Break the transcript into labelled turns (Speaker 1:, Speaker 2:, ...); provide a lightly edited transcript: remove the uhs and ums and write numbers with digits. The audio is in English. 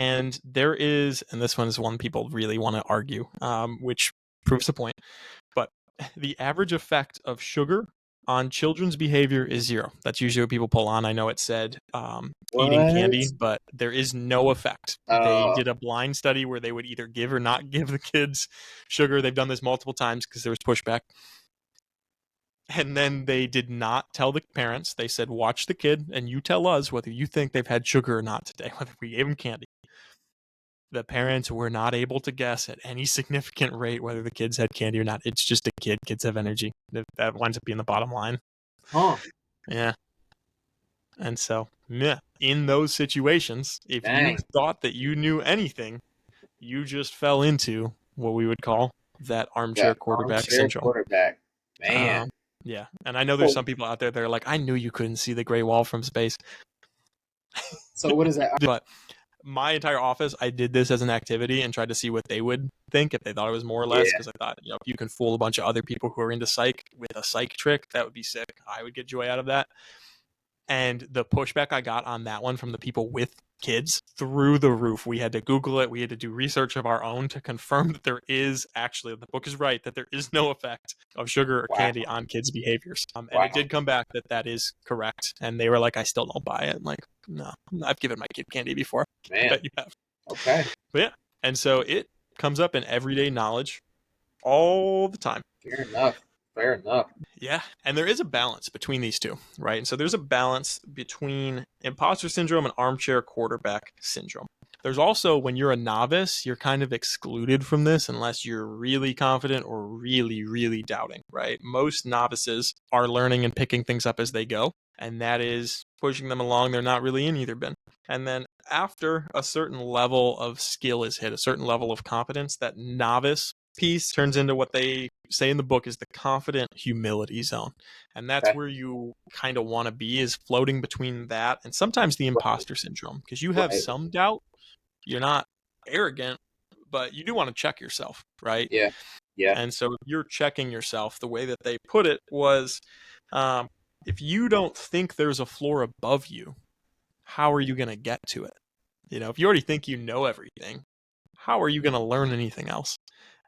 Speaker 1: And there is, and this one is one people really want to argue, which proves the point, but the average effect of sugar on children's behavior is 0. That's usually what people pull on. I know it said eating candy,
Speaker 2: What?
Speaker 1: but there is no effect. They did a blind study where they would either give or not give the kids sugar. They've done this multiple times because there was pushback. And then they did not tell the parents. They said, watch the kid and you tell us whether you think they've had sugar or not today, whether we gave them candy. The parents were not able to guess at any significant rate whether the kids had candy or not. It's just a kid. Kids have energy. That winds up being the bottom line.
Speaker 2: Huh.
Speaker 1: Yeah. And so, yeah, in those situations, if you
Speaker 2: Dang.
Speaker 1: thought that you knew anything, you just fell into what we would call that armchair
Speaker 2: Got
Speaker 1: quarterback
Speaker 2: armchair
Speaker 1: syndrome.
Speaker 2: quarterback. Man.
Speaker 1: Yeah. And I know there's
Speaker 2: So,
Speaker 1: some people out there that are like, I knew you couldn't see the Great Wall from space.
Speaker 2: so what is that?
Speaker 1: But my entire office, I did this as an activity and tried to see what they would think if they thought it was more or less.
Speaker 2: Yeah.
Speaker 1: Because I thought, if you can fool a bunch of other people who are into psych with a psych trick, that would be sick. I would get joy out of that. And the pushback I got on that one from the people with kids, through the roof. We had to Google it. We had to do research of our own to confirm that there is actually, the book is right, that there is no effect of sugar or
Speaker 2: Wow.
Speaker 1: candy on kids' behaviors. And
Speaker 2: Wow.
Speaker 1: it did come back that that is correct. And they were like, I still don't buy it. I'm like, no, I've given my kid candy before. I
Speaker 2: Man.
Speaker 1: bet you have.
Speaker 2: Okay.
Speaker 1: But yeah. And so it comes up in everyday knowledge all the time.
Speaker 2: Fair enough. Fair enough.
Speaker 1: Yeah, and there is a balance between these two, right? And so there's a balance between imposter syndrome and armchair quarterback syndrome. There's also, when you're a novice, you're kind of excluded from this unless you're really confident or really, really doubting, right? Most novices are learning and picking things up as they go, and that is pushing them along. They're not really in either bin. And then after a certain level of skill is hit, a certain level of confidence, that novice piece turns into what they say in the book is the confident humility zone. And that's
Speaker 2: Okay.
Speaker 1: where you kind of want to be, is floating between that and sometimes the imposter syndrome, because you have
Speaker 2: Right.
Speaker 1: some doubt. You're not arrogant, but you do want to check yourself, right?
Speaker 2: Yeah. Yeah.
Speaker 1: And so you're checking yourself. The way that they put it was, if you don't think there's a floor above you, how are you going to get to it? If you already think you know everything, how are you going to learn anything else?